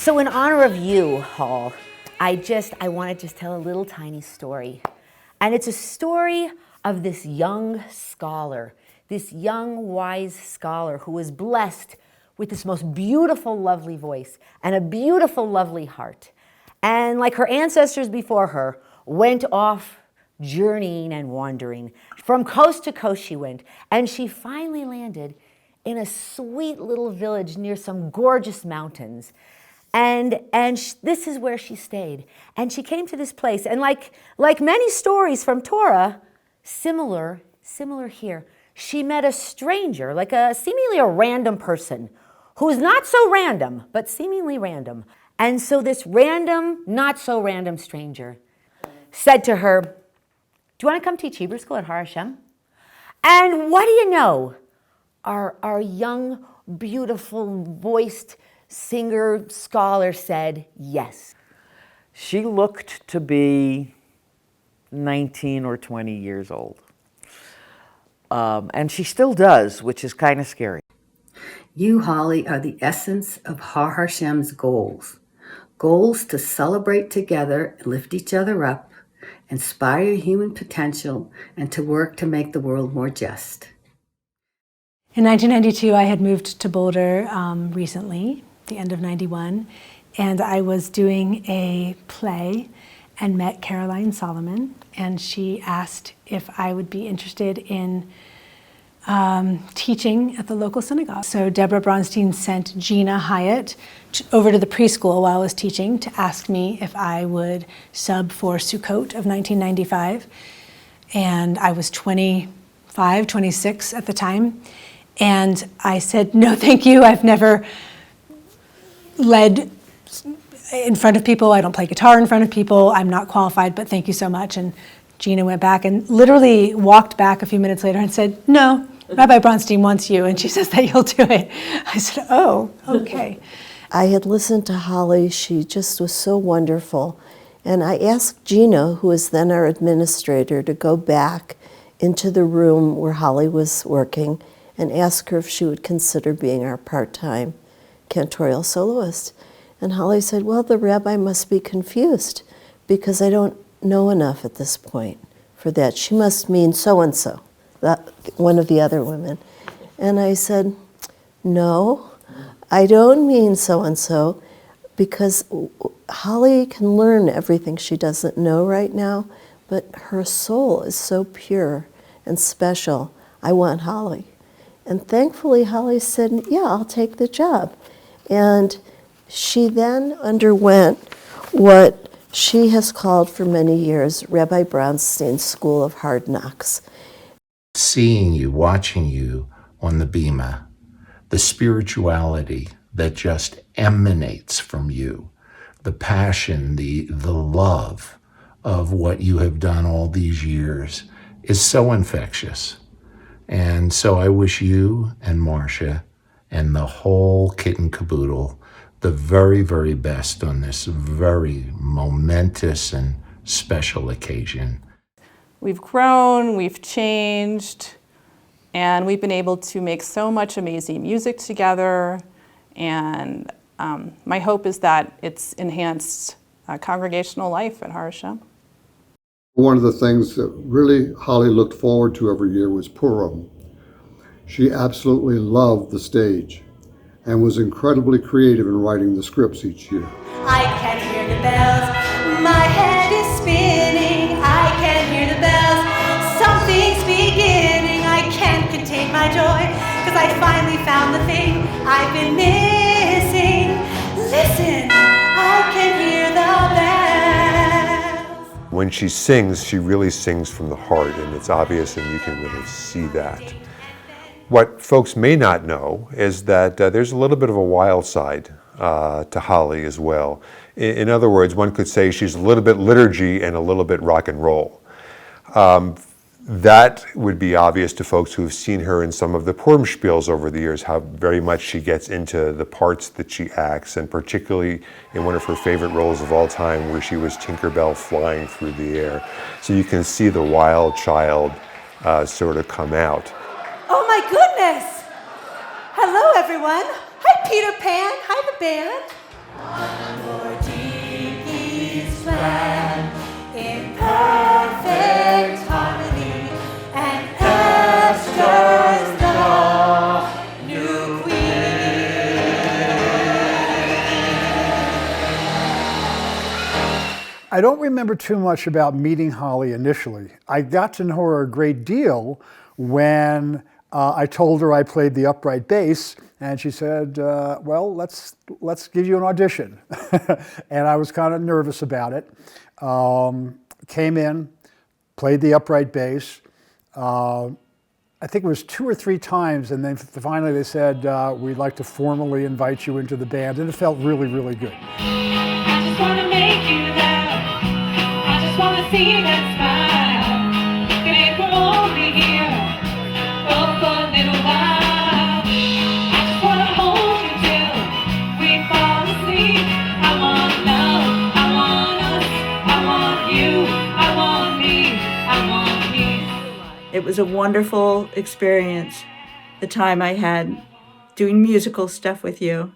So in honor of you, Hall, I want to just tell a little tiny story. And it's a story of this young scholar, this young, wise scholar who was blessed with this most beautiful, lovely voice and a beautiful, lovely heart. And like her ancestors before her, went off journeying and wandering. From coast to coast she went, and she finally landed in a sweet little village near some gorgeous mountains. And this is where she stayed. And she came to this place, and like many stories from Torah, similar here, she met a stranger, like seemingly a random person, who's not so random, but seemingly random. And so this random, not so random stranger said to her, "Do you want to come teach Hebrew school at Har Hashem?" And what do you know? Our young, beautiful, voiced singer, scholar said yes. She looked to be 19 or 20 years old. And she still does, which is kind of scary. You, Holly, are the essence of Har Hashem's goals. Goals to celebrate together, lift each other up, inspire human potential, and to work to make the world more just. In 1992, I had moved to Boulder recently, the end of 91, and I was doing a play and met Caroline Solomon, and she asked if I would be interested in teaching at the local synagogue. So Deborah Bronstein sent Gina Hyatt over to the preschool while I was teaching to ask me if I would sub for Sukkot of 1995. And I was 25, 26 at the time. And I said, no, thank you. I've never led in front of people. I don't play guitar in front of people. I'm not qualified, but thank you so much. And Gina went back and literally walked back a few minutes later and said, no, Rabbi Bronstein wants you, and she says that you'll do it. I said, oh, okay. I had listened to Holly. She just was so wonderful. And I asked Gina, who was then our administrator, to go back into the room where Holly was working and ask her if she would consider being our part-time cantorial soloist. And Holly said, well, the rabbi must be confused because I don't know enough at this point for that. She must mean so-and-so, one of the other women. And I said, no, I don't mean so-and-so, because Holly can learn everything she doesn't know right now, but her soul is so pure and special. I want Holly. And thankfully, Holly said, yeah, I'll take the job. And she then underwent what she has called for many years Rabbi Bronstein's School of Hard Knocks. Seeing you, watching you on the bima, the spirituality that just emanates from you, the passion, the love of what you have done all these years is so infectious. And so I wish you and Marcia and the whole kit and caboodle the very, very best on this very momentous and special occasion. We've grown, we've changed, and we've been able to make so much amazing music together. And my hope is that it's enhanced congregational life at Har Hashem. One of the things that really Holly looked forward to every year was Purim. She absolutely loved the stage and was incredibly creative in writing the scripts each year. I can hear the bells, my head is spinning. I can hear the bells, something's beginning. I can't contain my joy, cause I finally found the thing I've been missing. Listen, I can hear the bells. When she sings, she really sings from the heart, and it's obvious, and you can really see that. What folks may not know is that there's a little bit of a wild side to Holly as well. In other words, one could say she's a little bit liturgy and a little bit rock and roll. That would be obvious to folks who've seen her in some of the Purim spiels over the years, how very much she gets into the parts that she acts, and particularly in one of her favorite roles of all time where she was Tinkerbell flying through the air. So you can see the wild child sort of come out. Oh my goodness! Hello everyone! Hi Peter Pan! Hi the band! I don't remember too much about meeting Holli initially. I got to know her a great deal when I told her I played the upright bass, and she said, well, let's give you an audition. And I was kind of nervous about it. Came in, played the upright bass. I think it was 2 or 3 times, and then finally they said, we'd like to formally invite you into the band, and it felt really, really good. I just wanna make you laugh. I just wanna see that smile. Can we're only here for a little while. I just wanna hold you till we fall asleep. I want love, I want us, I want you, I want me, I want me. It was a wonderful experience, the time I had doing musical stuff with you.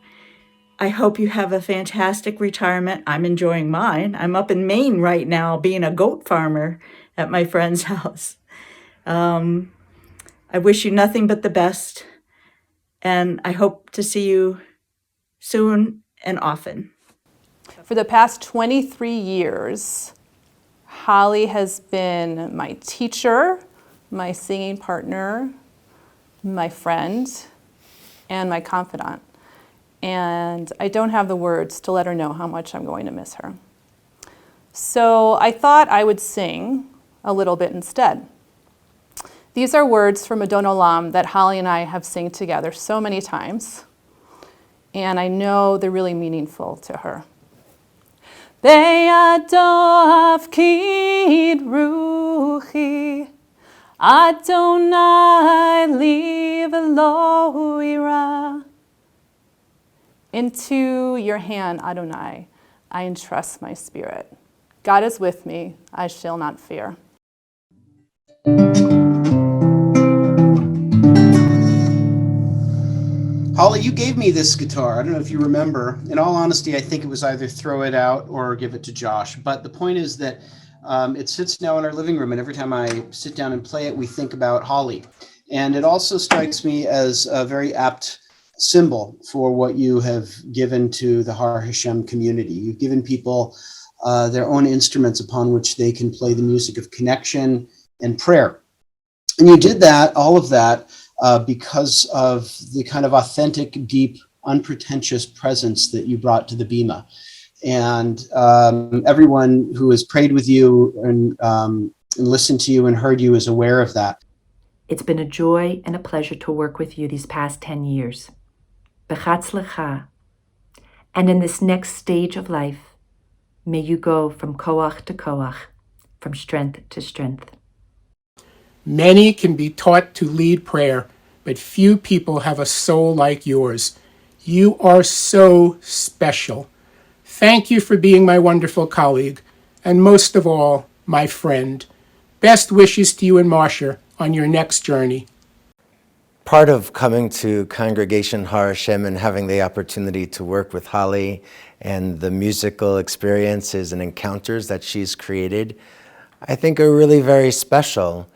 I hope you have a fantastic retirement. I'm enjoying mine. I'm up in Maine right now being a goat farmer at my friend's house. I wish you nothing but the best, and I hope to see you soon and often. For the past 23 years, Holli has been my teacher, my singing partner, my friend, and my confidant. And I don't have the words to let her know how much I'm going to miss her. So I thought I would sing a little bit instead. These are words from Adon Olam that Holli and I have sung together so many times, and I know they're really meaningful to her. Be'ado afkid ruchi, Adonai li v'lo ira. Into your hand, Adonai, I entrust my spirit. God is with me, I shall not fear. Holli, you gave me this guitar. I don't know if you remember. In all honesty, I think it was either throw it out or give it to Josh. But the point is that it sits now in our living room, and every time I sit down and play it, we think about Holli. And it also strikes me as a very apt symbol for what you have given to the Har Hashem community. You've given people their own instruments upon which they can play the music of connection and prayer. And you did that, all of that, because of the kind of authentic, deep, unpretentious presence that you brought to the Bima. And everyone who has prayed with you and listened to you and heard you is aware of that. It's been a joy and a pleasure to work with you these past 10 years. B'chatzlecha. And in this next stage of life, may you go from koach to koach, from strength to strength. Many can be taught to lead prayer, but few people have a soul like yours. You are so special. Thank you for being my wonderful colleague, and most of all, my friend. Best wishes to you and Marcia on your next journey. Part of coming to Congregation Har Hashem and having the opportunity to work with Holli and the musical experiences and encounters that she's created, I think are really very special.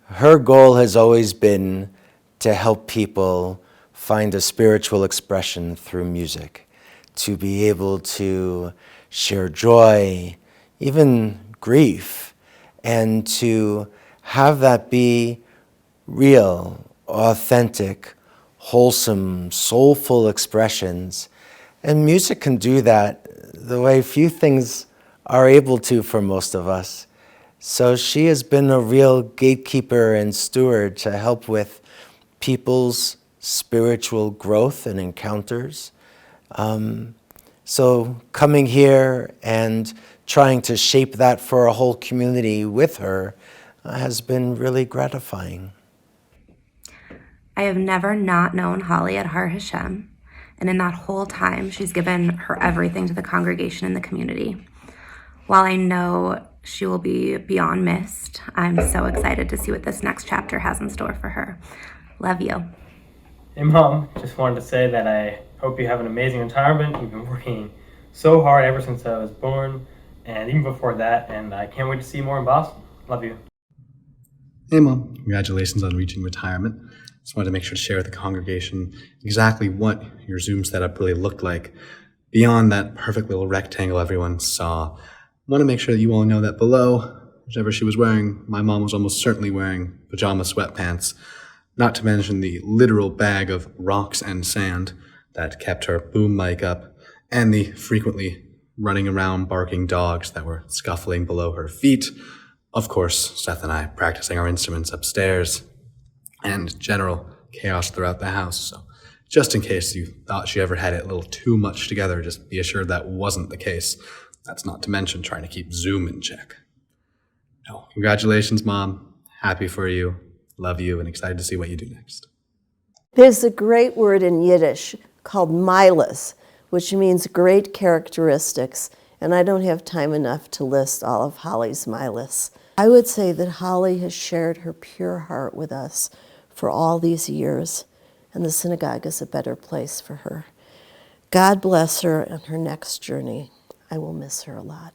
Her goal has always been to help people find a spiritual expression through music, to be able to share joy, even grief, and to have that be real, authentic, wholesome, soulful expressions. And music can do that the way few things are able to for most of us. So she has been a real gatekeeper and steward to help with people's spiritual growth and encounters. So coming here and trying to shape that for a whole community with her has been really gratifying. I have never not known Holli at Har Hashem, and in that whole time, she's given her everything to the congregation and the community. While I know she will be beyond missed, I'm so excited to see what this next chapter has in store for her. Love you. Hey Mom, just wanted to say that I hope you have an amazing retirement. You've been working so hard ever since I was born, and even before that, and I can't wait to see you more in Boston. Love you. Hey Mom, congratulations on reaching retirement. Just wanted to make sure to share with the congregation exactly what your Zoom setup really looked like beyond that perfect little rectangle everyone saw. want to make sure that you all know that below, whichever she was wearing, my mom was almost certainly wearing pajama sweatpants, not to mention the literal bag of rocks and sand that kept her boom mic up, and the frequently running around barking dogs that were scuffling below her feet. Of course, Seth and I practicing our instruments upstairs, and general chaos throughout the house. So just in case you thought she ever had it a little too much together, just be assured that wasn't the case. That's not to mention trying to keep Zoom in check. No, congratulations, Mom. Happy for you, love you, and excited to see what you do next. There's a great word in Yiddish called milas, which means great characteristics, and I don't have time enough to list all of Holli's milas. I would say that Holli has shared her pure heart with us for all these years, and the synagogue is a better place for her. God bless her on her next journey. I will miss her a lot.